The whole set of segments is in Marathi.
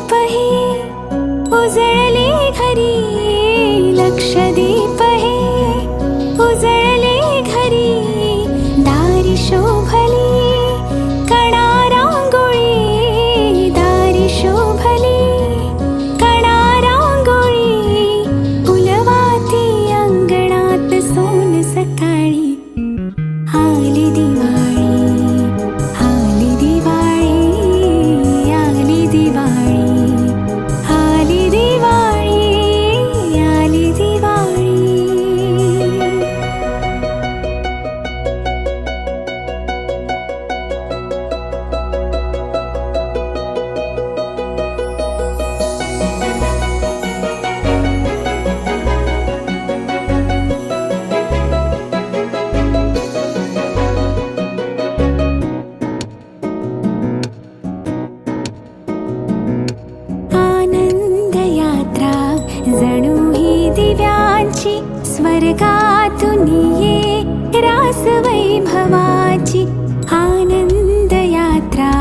लक्षदीप हे उजळले घरी, लक्षदीप हे उजळले घरी, दारी शोभली कणा रांगोळी, दारी शोभली कणा रांगोळी, फुलवाती अंगणात सोन सकाळी, आली दिवाळी, आली दिवाळी, आली दिवाळी, आली दिवाळी, आली दिवाळी. आनंद यात्रा जणू ही दिव्यांची, स्वर्गातून ये रास वैभवाची. आनंद यात्रा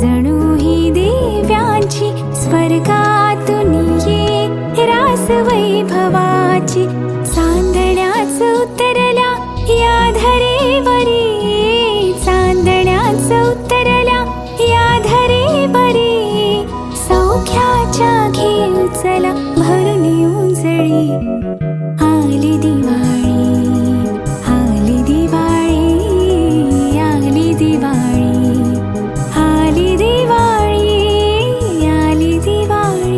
जणू ही दिव्यांची, स्वर्गातून ये रास वैभवाची. चांदण्याच उतरल्या या धरेवरी, चांदण्याच उतरल्या या धरेवरी, सौख्याच्या घेऊ चला भरून उजळी, आली दिवाळी, आली दिवाळी, आली दिवाळी, आली दिवाळी, आली दिवाळी.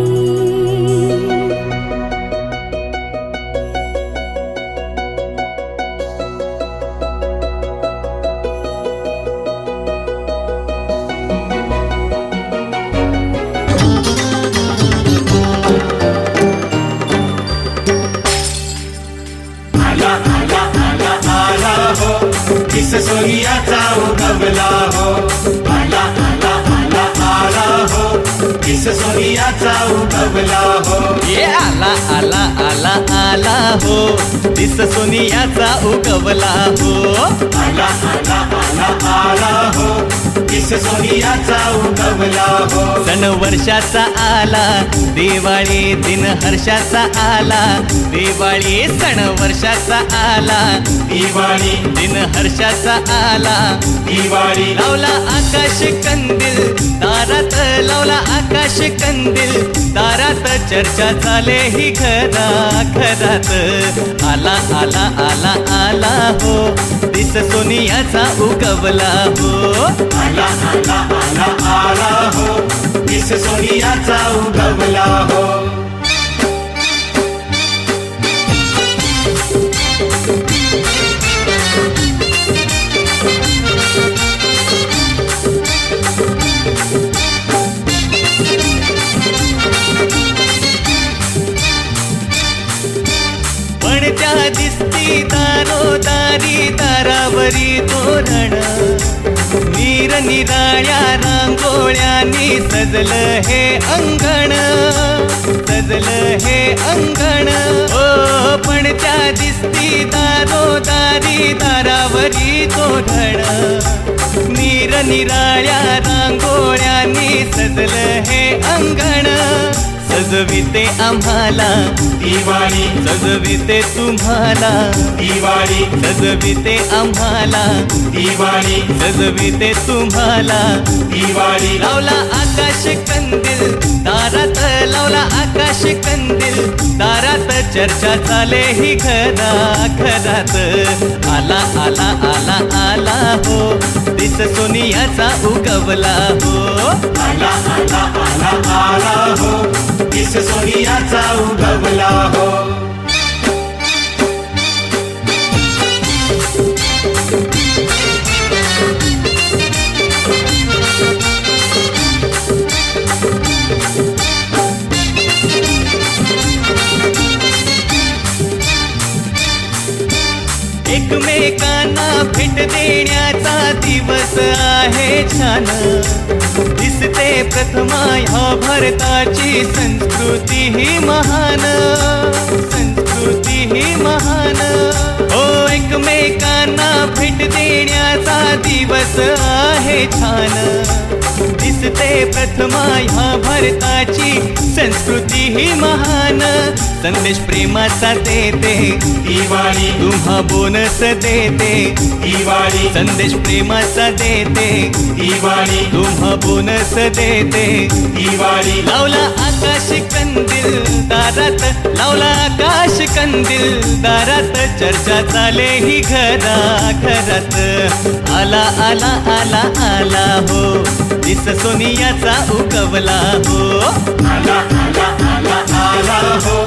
किस सोनियाचा उगवला हो, आला आला आला आला हो, किस सोनियाचा उगवला हो. ये आला आला आला आला हो, दिस सोनियाचा उगवला हो. आला आला आला आला हो, किस सोनियाचा उगवला हो. सण वर्षाचा आला दिवाळी, दिन हर्षाचा आला दिवाळी, सण वर्षाचा आला दिवाळी, दिन हर्षाचा आला दिवाळी. लावला आकाश कंदील दारात, लावला आकाश कंदील दारात, चर्चा चाले ही घरा घरात. आला आला आला आला हो, दिस सोनियाचा उगवला हो. आला आला आला आला हो, किस सोनियाचा उगवला हो. पणत्या दिसती दारोदारी, दारावरी तोरण, निरनिराळ्या रांगोळ्यांनी सजलं हे अंगण, सजलं हे अंगण. ओ पणत्या दिसती दारोदारी, दारावरी तोरण, निरनिराळ्या रांगोळ्यांनी सजलं हे अंगण. सजविते आम्हाला दिवाळी, सजविते तुम्हाला दिवाळी, सजविते आम्हाला दिवाळी, सजविते तुम्हाला दिवाळी. लावला आकाश कंदील दारात, लावला आकाश कंदील दारात, चर्चा चाले ही घरा घरात. आला आला आला आला हो, दिस सोनियाचा उगवला हो. आला आला आला आला हो, किस सोनियाचा उगवला हो. एकमेकांना भेट देण्याचा दिवस आहे छान, दिसते प्रथमा ह्या भारताची संस्कृती ही महान, संस्कृती ही महान. ओ एकमेकांना भेट देण्याचा दिवस आहे छान, दिसते प्रथमा ह्या भारताची संस्कृती ही महान संदेश प्रेमाचा देते दिवाळी तुम्हा बोनस देते दिवाळी संदेश प्रेमाचा देते दिवाळी तुम्हा बोनस देते दिवाळी लावला आकाश कंदील दारात लावला आकाश कंदील दारात चर्चा चाले ही घरा घरात आला आला आला आला हो दिस सोनियाचा उगवला हो आला आला आला आला हो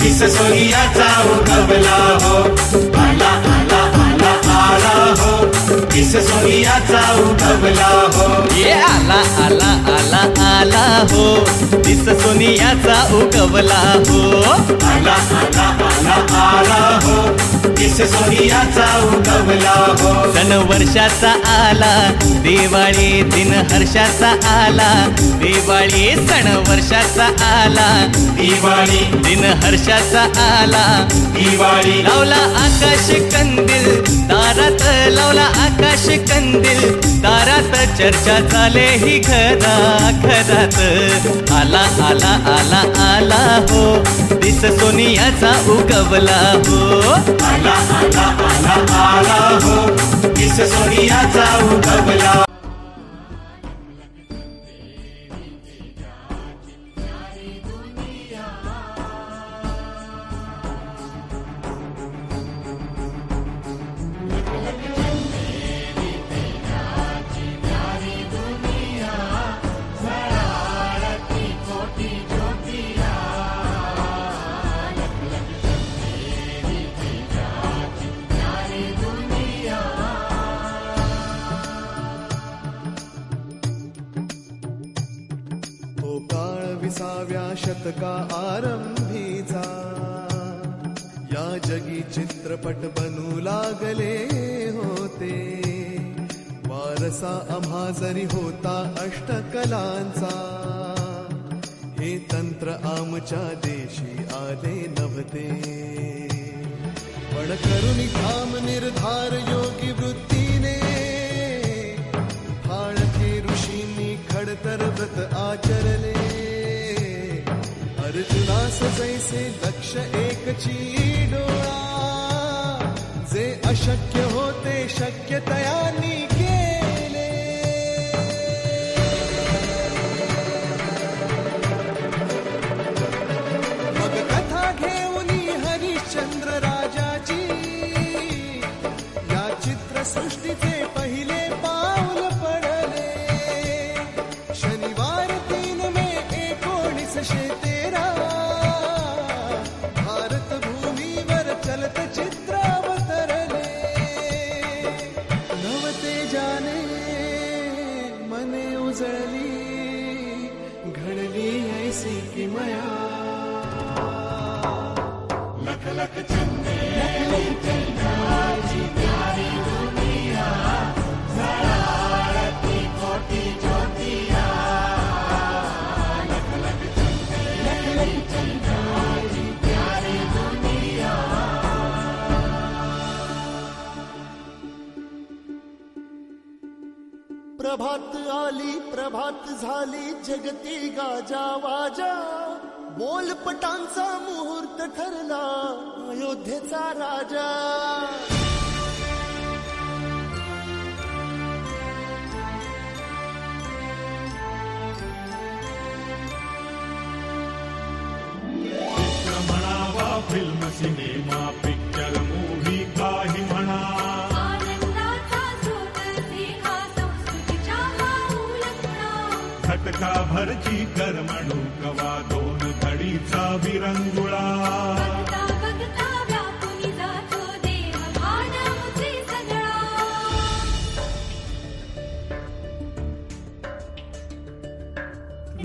दिस सोनियाचा उगवला हो आला आला आला आला हो दिस सोनियाचा उगवला हो ये आला आला आला आला हो दिस सोनियाचा उगवला हो आला आला आला आला हो दिस सोनियाचा उगवला हो सण वर्षाचा आला दिवाळी दिन हर्षाचा आला दिवाळी सण वर्षाचा आला दिवाळी दिन हर्षाचा आला दिवाळी लावला आकाश कंदील दारात लावला आकाश कंदील दारात चर्चा चाले ही घरा घरात आला आला आला आला हो दिस सोनियाचा उगवला हो आला आला आला आला हो दिस सोनियाचा उगवला तो काळ 20व्या शतका आरंभीचा या जगी चित्रपट बनू लागले होते वारसा आम्हा जरी होता अष्टकलांचा हे तंत्र आमच्या देशी आले नव्हते पण करुणी ठाम निर्धार योगी वृत्तीने भाळके ऋषींनी खडतर व्रत आचरले अर्जुनास जैसे लक्ष एकची डोळा जे अशक्य होते शक्यतयांनी केले मग कथा घेऊन हरिश्चंद्र राजाची या चित्रसृष्टीचे पहिले पाऊल पडले शनिवार 3 मे 1913 भारत भूमीवर चलत चित्र अवतरले नवतेजाने मने उजळली घडली ऐसी किमया लख लख चंदे चंद्राची प्यारी दुनिया झळाळती कोटी ज्योतिया लख लख चंद्राची प्यारी दुनिया प्रभात आली प्रभात झाली जगती गाजा वाजा बोलपटांचा मुहूर्त ठरला अयोध्येचा राजा चित्र म्हणावा फिल्म सिनेमा पिक्चर मूव्ही काही म्हणा आनंदाचा सोबती हा संस्कृतीच्या हा उलगडा खटका भरची करमणूक वा 2 घडीचा विरंगुळा बघता बघता व्यापुनी जातो देह भानामुचे सगळा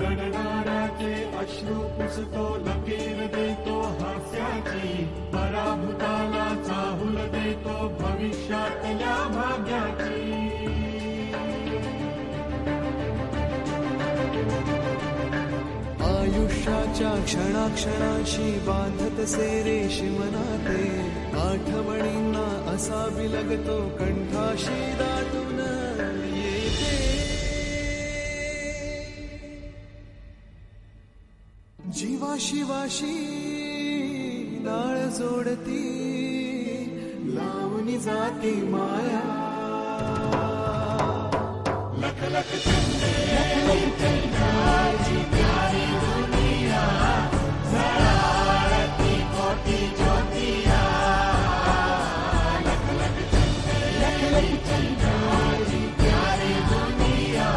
रडणाऱ्याचे अश्रू पुसतो लकीर देतो हास्याची पराभूताला चाहूल देतो भविष्यातल्या भाग्याची आयुष्याच्या क्षणाक्षणाशी बांधत से रेशीम नाते आठवणींना असा बिलगतो कंठाशी दाटून येते शिवाशी नाळ जोडती लावणी जाती माया लख लख चंदे चंद्राची प्यारी दुनिया झळाळती कोटी ज्योतिया लख लख चंद्राची प्यारी दुनिया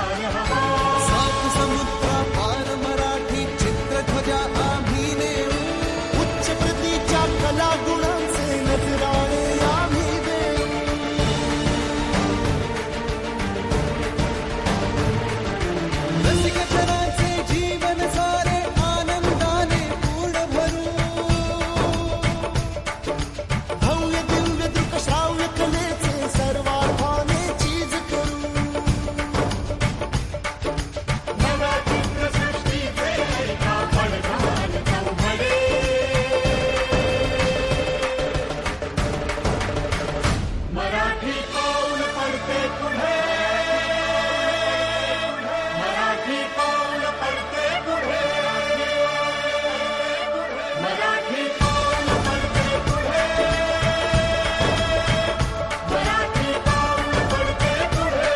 सात समुद्रा पार मराठी चित्रध्वजा आम्ही नेऊ उच्च प्रतीच्या कला गुणांचे नजराणे आम्ही देऊ रसिकजनाचे जीवन सारे आनंदाने पूर्ण भरू भव्य दिव्य दृक श्राव्य कलेचे सर्वार्थाने चीज करू मराठी पाऊल पडते पुढे मराठी पाऊल पडते पुढे मराठी पाऊल पडते पुढे मराठी पाऊल पडते पुढे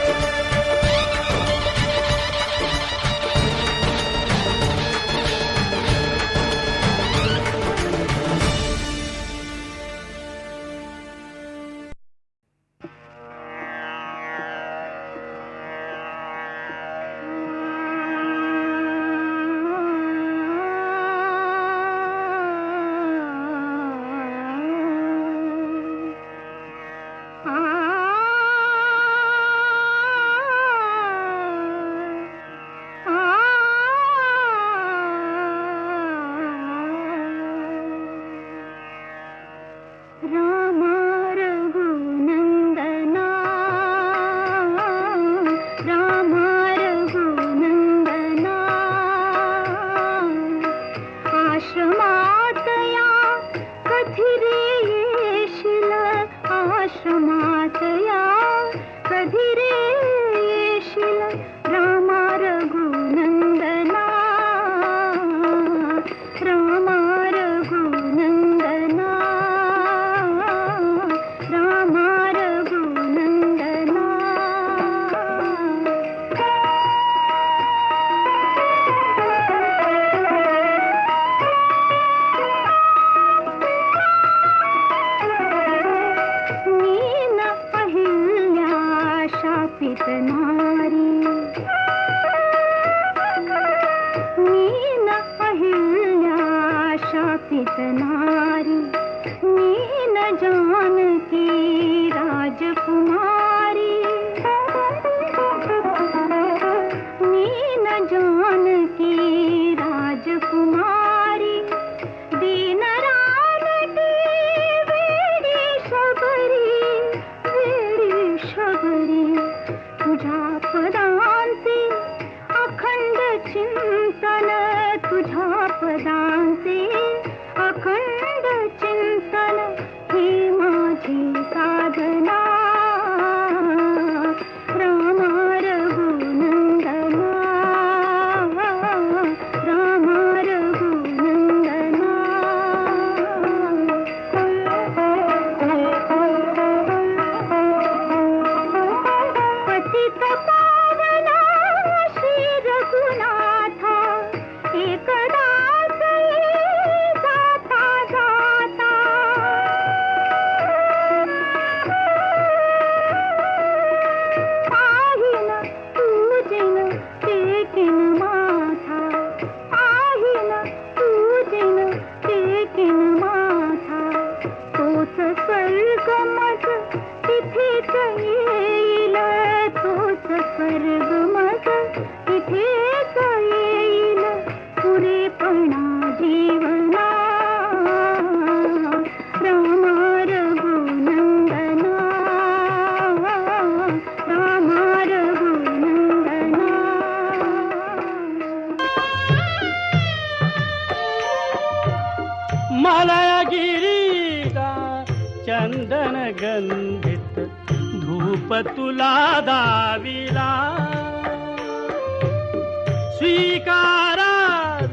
रामा रघुनंदना रामा रघुनंदना आश्रमात या कधी रे येशील आश्रमात या कधी रे येशील रामा रघुनंदना रामा रघुनंदना रामा रघुनंदना मीन अहिल्या शापित नारी मीन अहिल्या शापित नारी मीन जानकी राजकुमारी मीन जानकी राजकुमारी दीन रानटी वेडी शबरी तुझ्या पदांचे अखंड चिंतन तुझ्या पदांचे अखंड चिंतन ही माझी साधना रामा रघुनंदना रामा रघुनंदना पतित पावना श्री रघुनाथा मलयगिरीचा चंदन गंधित धूप तुला दाविला स्वीकारावी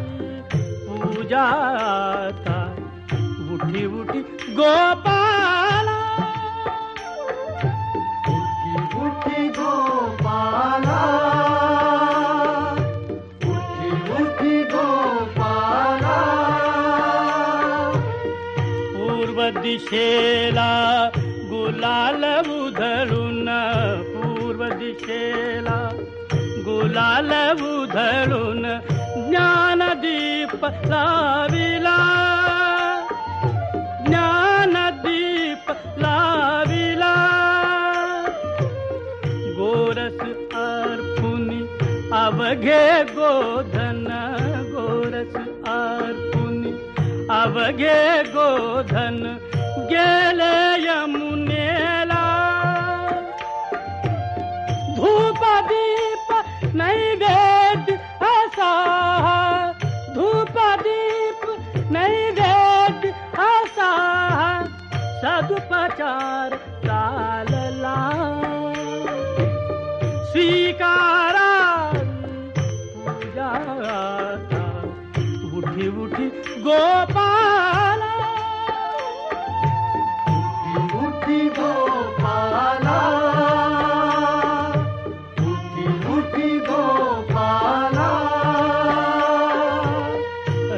पूजाता उठी उठी गोपाला उठी गोपाला उठी गोपाला पूर्व दिशेला गुलाल उधळून पूर्व दिशेला गुलाल उधळून ज्ञानदीप लाविला ज्ञानदीप लाविला गोरस अर्पुनी अवघे गोधन गोरस अर्पुनी अवघे गोधन गेले यमुनेला धूप दीप नैवेद्य असा धूप दीप नैवेद्य असा सदुपचार चालला स्वीकारा पूजाता उठी उठी गोपाला उठी गोपाला उठी गोपाला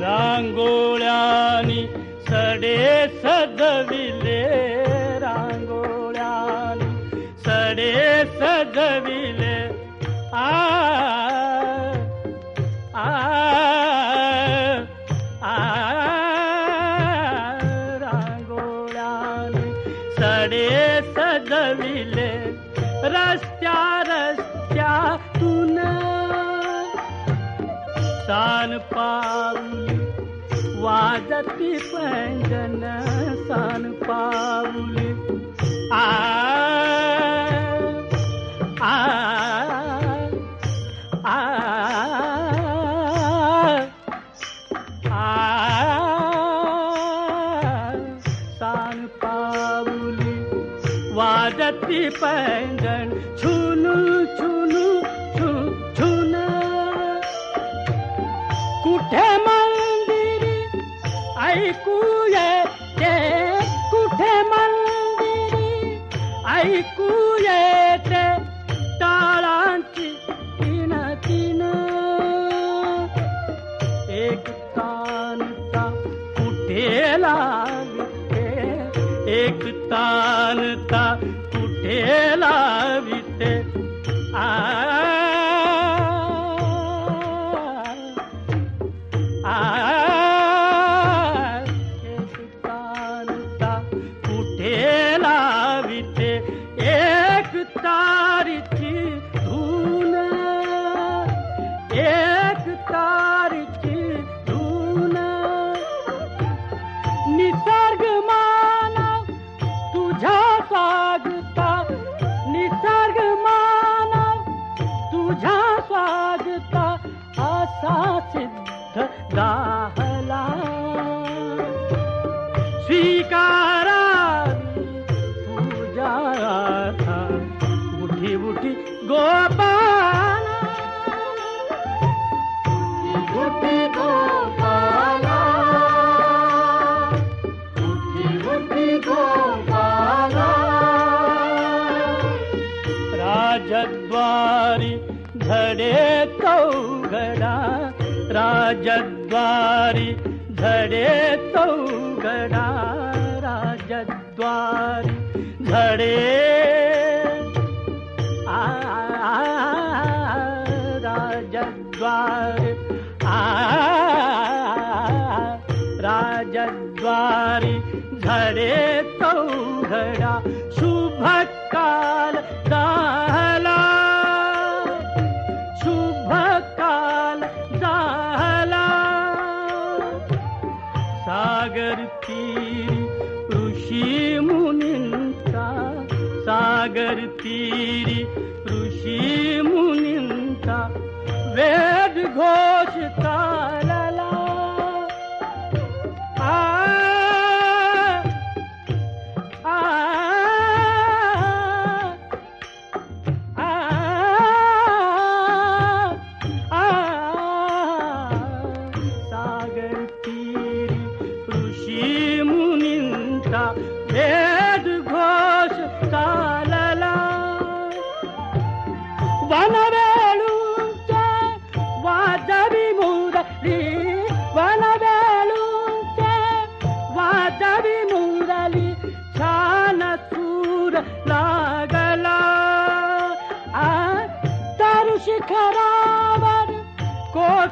रांगोळ्यानी सडे सजविले रांगोळ्यानी सडे सजविले आ आ आ रांगोळ्यानी सडे सजविले रस्त्या रस्त्यातून सान पाऊली वाजती पैंजन सान पाऊली आ आ आ आ सान पाऊली वाजती पैंजन छुनू छुनू छू छुन कुठे मंदिरी ऐकू येते कुठे मंदिरी ऐकू येते टाळांची तीन तीन एक तानता कुठे लाविते एक तानता कुठे लाविते आ एक तानता कुठे लाविते एक तारीची धून एक तारीची धून निसर्ग मानव तुझ्या स्वागता निसर्ग मानव तुझ्या स्वागता असा सिद्ध दाहला स्वीकारावी पूजाता उठी उठी गोपाला उठी गोपाला उठी गोपाला राजद्वारी धडे चौघडा राजद्वारी धडे चौघडा राजद्वारी धडे राजद्वारी राजद्वारी धडे चौघडा शुभ काल झाला शुभ काल झाला सागर तीरी ऋषी मुनींचा सागर तीरी ऋषी मुनींचा वेद घोष चालला आ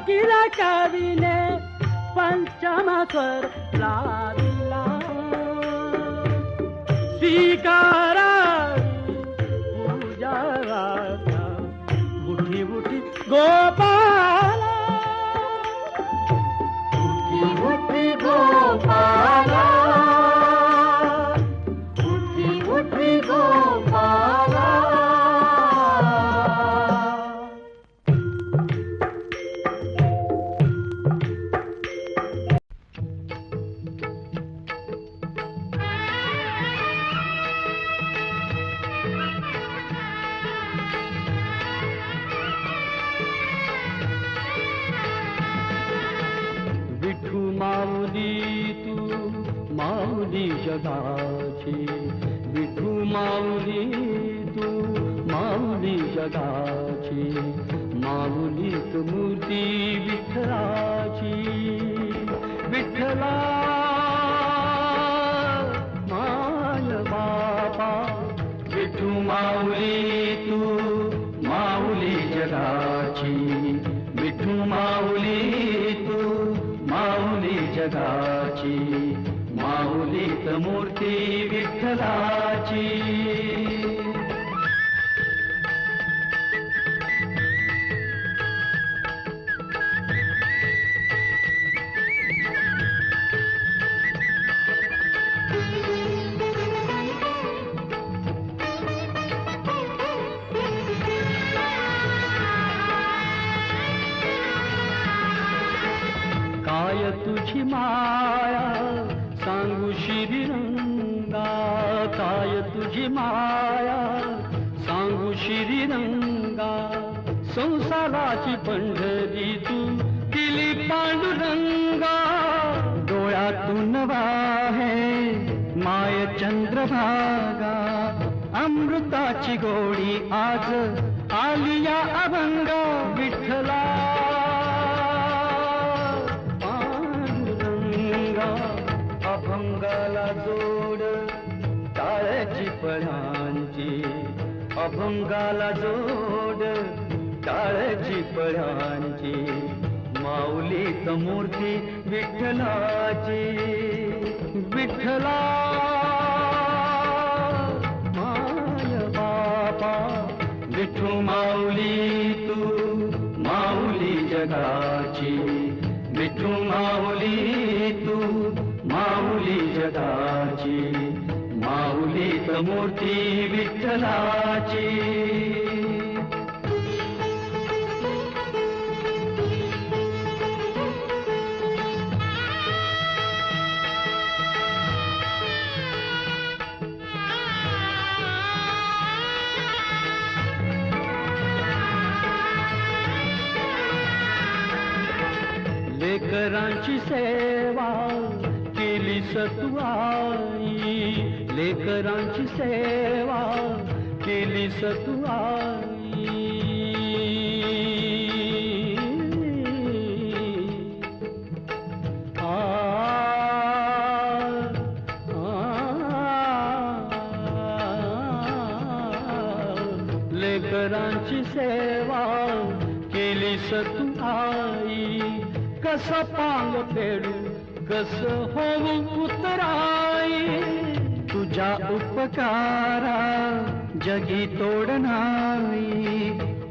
कोकिल कवीने पंचम स्वर लाविला स्वीकारा पूजा उठी उठी गोपाला उठी उठी गोपाला उठी उठी गोपाला विठू माऊली तू माऊली जगाची विठू माऊली तू माऊली जगाची माऊलीत मूर्ती विठ्ठलाची विठ्ठला माय बापा विठू माऊली तू माऊली जगाची विठू माऊली तू माऊली जगाची माऊलीत मूर्ती विठ्ठलाची काय तुझी माया सांगू श्रीरंगा काय तुझी माया सांगू श्रीरंगा संसाराची पंढरी तू दिली पांडुरंगा डोळ्यातून वाहे माय चंद्रभागा अमृताची गोडी आज आली या अभंगा विठ्ठला अभंगाला जोड टाळ्याची पळांची अभंगाला जोड टाळ्याची पळांची माऊलीत मूर्ती विठ्ठलाची विठ्ठला माय बापा विठू माऊली तू माऊली जगाची विठू माऊली तू माऊली जगाची माऊलीत मूर्ती विठ्ठलाची लेकरांची सेवा केली सतुआई लेकरांची सेवा केली सतुआई लेकरांची सेवा केली सतुआई कस पांग फेडू कस होऊ उतराई तुझ्या उपकारा जगी तोड नाही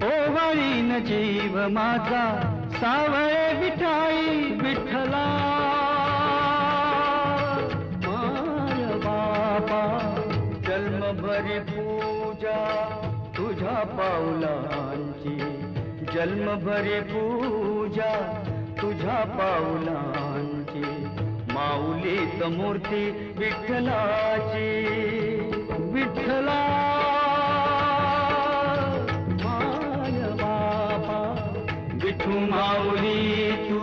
ओवाळीन जीव माझा सावळे विठाई विठ्ठला माय बापा जन्मभरी पूजा तुझ्या पाऊलांची जन्मभरी पूजा तुझ्या पाऊलांची माऊलीत मूर्ती विठ्ठलाची विठ्ठला माय बापा विठू माऊली तू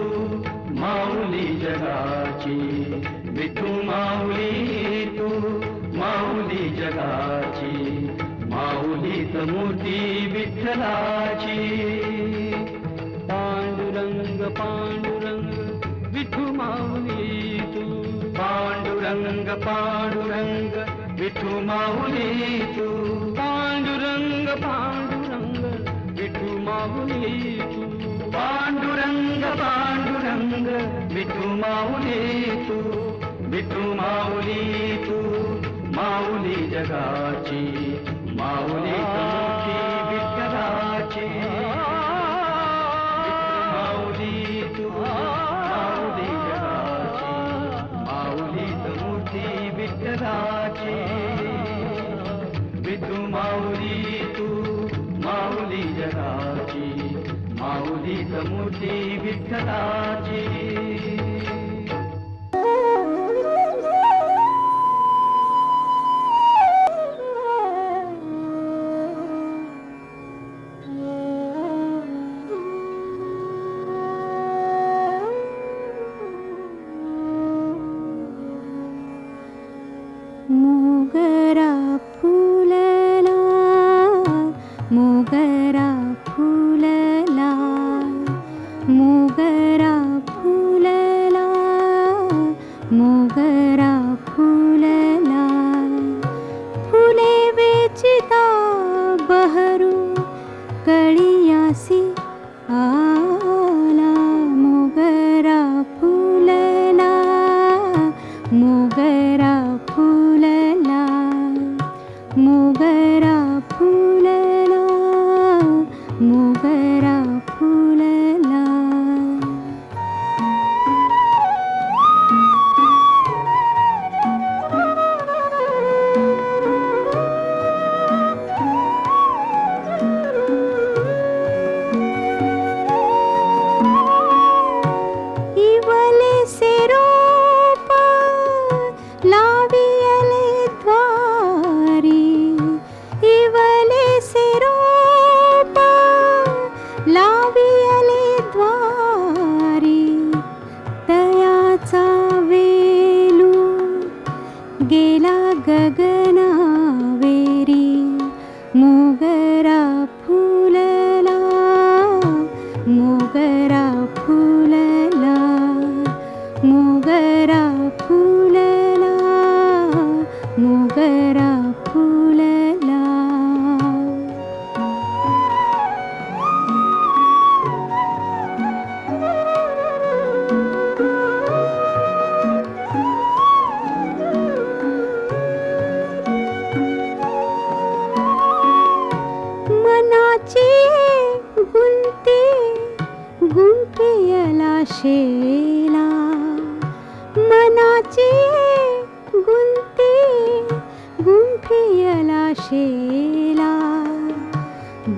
माऊली जगाची विठू माऊली तू माऊली जगाची माऊलीत मूर्ती विठ्ठलाची पांडुरंग पांडुरंग विठू माऊली तू पांडुरंग पांडुरंग विठू माऊली तू पांडुरंग पांडुरंग विठू माऊली तू पांडुरंग पांडुरंग विठू माऊली तू माऊली जगाची माऊली मोठी विठ्ठलाची माऊली तू माऊली जगाची माऊली मोठी विठ्ठलाची विठू माऊली तू माऊली जगाची माऊली मोठी विठ्ठलाची मोगरा फुलला मोगरा फुलला मोगरा फुलला मोगरा फुलला फुले वेचिता बहरू कळियासी आला मोगरा फुलला मोगरा फुलला मोगरा फुलला मोगरा फुलला इवले से रोप लावियले द्वारी इवले से रोप लावियले द्वारी तयाचा वेलू गेला गगनावेरी मोगरा फुलला मोगरा फुलला मोगरा फुलला मोगरा फुलला मनाची गुंती गुंफियला शेला मनाची गुंती गुंफियला शेला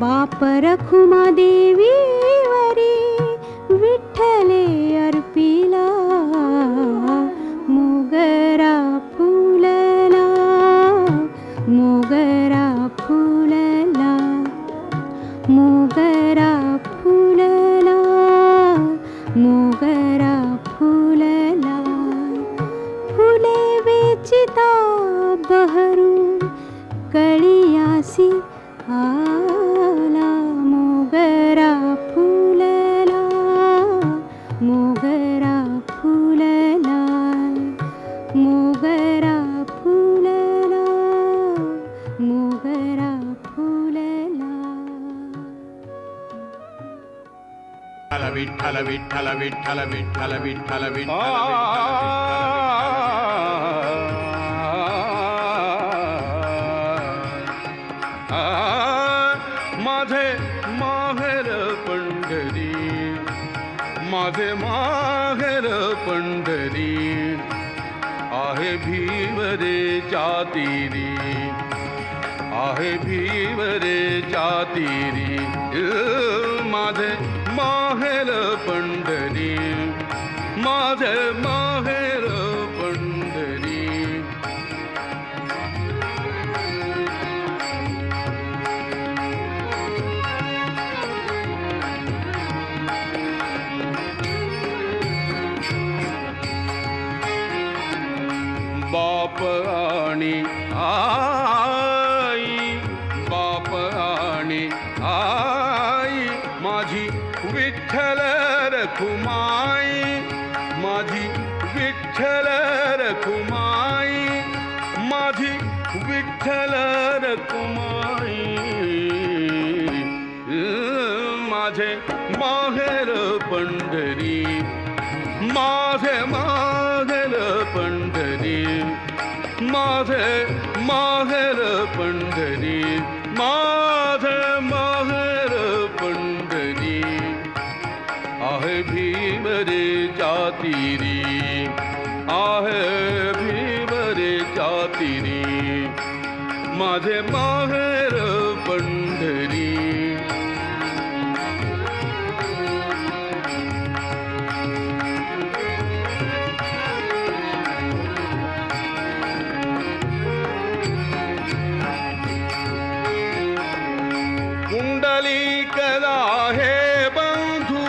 बाप रखुमा देवीवरी विठ्ठले अर्पिला मोगरा फुलला मोगरा फुलला मोगरा फुलला मोगरा फुलला फुले वेचिता बहरू कळियासी आला मोगरा फुलला मोगरा फुलला मोगरा फुलला मोगरा फुलला विठ्ठल विठ्ठल विठ्ठल विठ्ठल विठ्ठल विठ्ठल माझे माहेर पंढरी माझे माहेर पंढरी आहे भीवरेच्या तीरी आहे भीवरेच्या तीरी माझे माहेर पंढरी माझे माहेर पंढरी बाप आणि आई बाप आणि आई माझी विठ्ठल रखुमाई माझी विठ्ठल रखुमाई माझी विठ्ठल रखुमाई माझे माहेर पंढरी पंढरी माझे माहेर पंढरी माझे माहेर पंढरी आहे भीमरे तीरी आहे भीमरे तीरी माझे माहेर पंढरी कुंडलिकला हे बंधू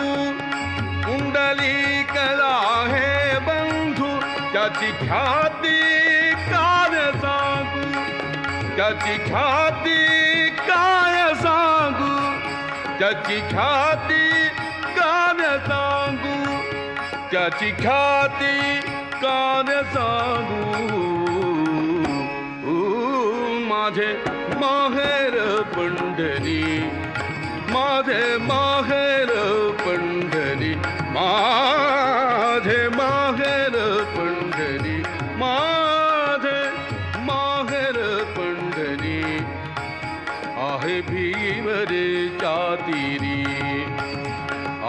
कुंडलिकला हे बंधू त्याची ख्याती काय सांगू त्याची ख्याती काय सांगू त्याची ख्याती काय सांगू त्याची ख्याती काय सांगू माझे माहेर पंढरी माझे माहेर पंढरी माझे माहेर पंढरी माझे माहेर पंढरी आहे भीमरे तीरी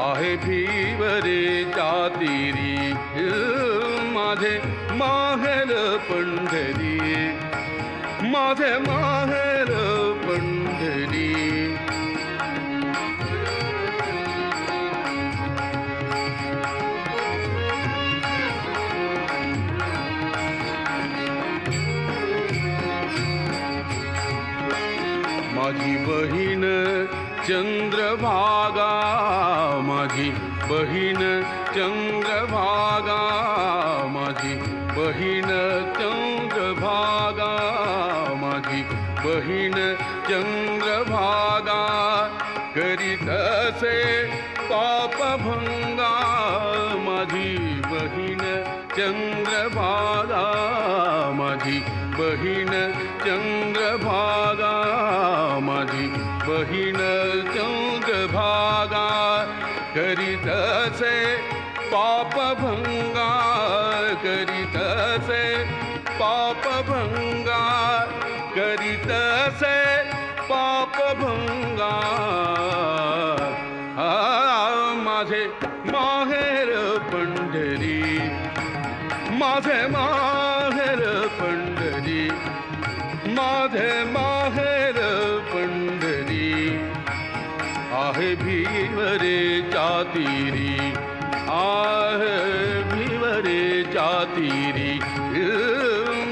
आहे भीमरे तीरी माझे माहेर पंढरी माझे माहेर पंढरी माझी बहीण चंद्रभागा माझी बहीण चंद्रभागा माझी बहीण चंद्रभागा माझी बहीण चंद्रभागा करीत असे पापभंगा माझी बहीण चंद्रभागा माझी बहीण चंद्रभागा माझी बहीण चंद्रभागा करीत असे पापभंगा करीत असे पापभंगा करीत असे पापभंगा माझे माहेर पंढरी माझे माहेर पंढरी माझे माहेर पंढरी आहे भीमरे तीरी आहे भीमरे तीरी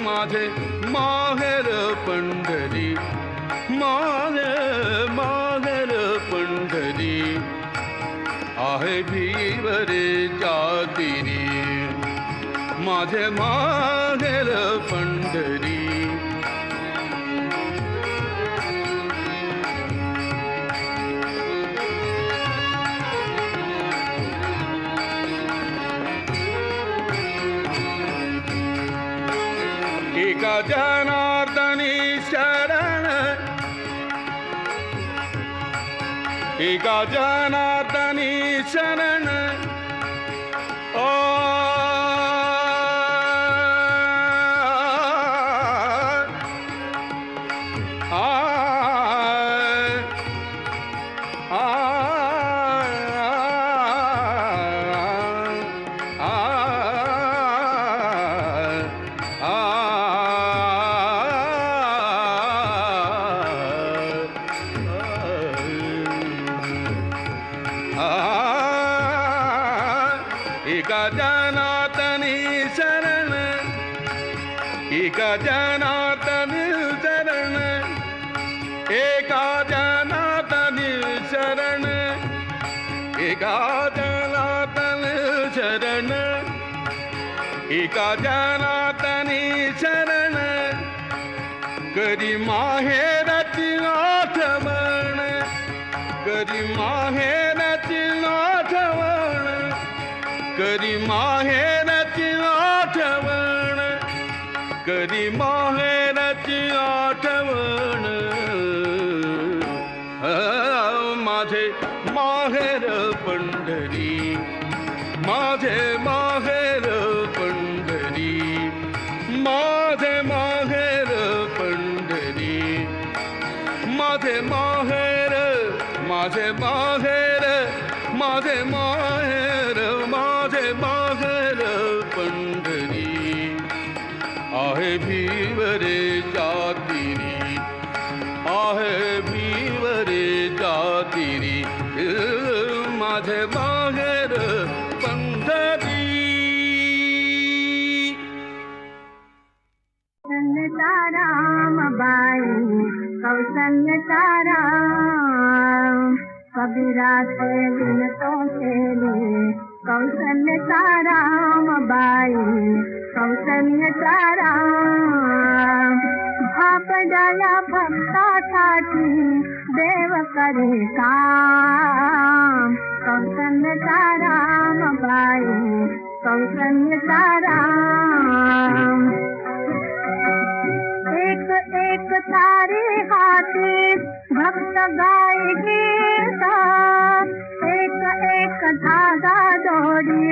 माझे माहेर पंढरी माझे माहेर पंढरी आहे भीमरे तीरी माझे माहेर पंढरी एका जनार्दनी शरण एका जनार्दनी शरण एका जनार्दनी शरण एका जनार्दनी शरण एका जनार्दनी शरण एका जनार्दनी शरण एका जनार्दनी शरण करी माहेरची आठवण करी माहेरची आठवण करी माहेरची आठवण करी माहेरची आठवण माझे माहेर पंढरी माझे माहेर पंढरी बाहेर पंढरी आहे भीवरे जातिरी आहे भीवरे जातिरी माझे बाहेर पंढरी राम बाई कौशल्य राम कबीरा से विनतों के लिए कौशल्य राम बाई कौशल्य राम भाप डाला भक्ता ठाठी देव करे काम कौशल्य राम बाई कौशल्य राम एक एक तारे हाथी भक्त गाय गीता एक एक धागा जोड़ी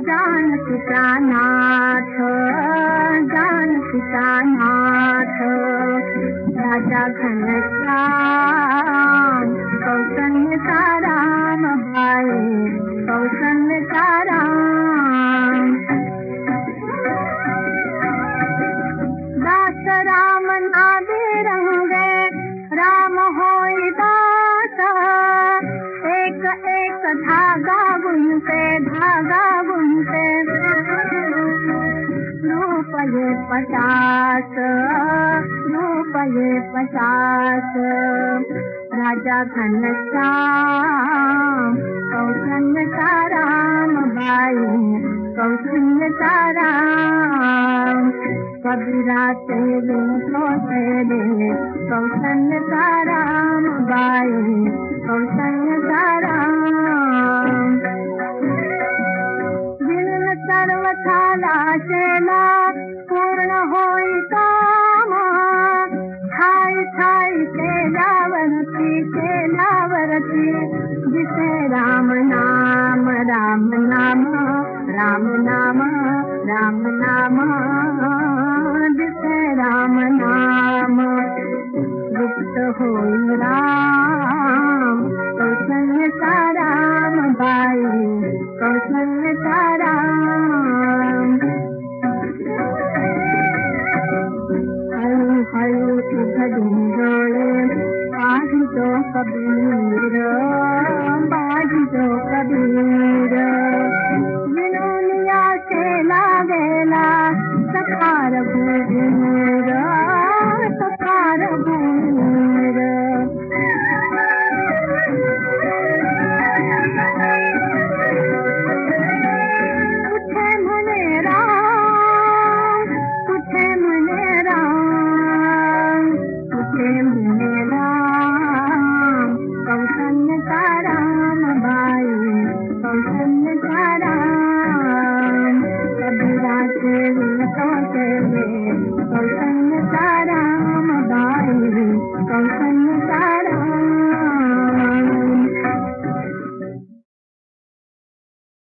जान पिता नाथ राजा घनश्याम कौशल्य राम भाई कौशल्य राम दास राम नादे रंगे राम होई दास एक एक धागा बुनते रूपये 50 राजा घनश्याम कौशल्य राम भाई कौशल्य राम कबीरा तेरे कौशल्य राम बाई कौशल्य राम जिन सर्वथा लाशेला पूर्ण होई काम ठाई सेलावरती जिसे राम नाम जिसे राम नाम गुप्त होई राम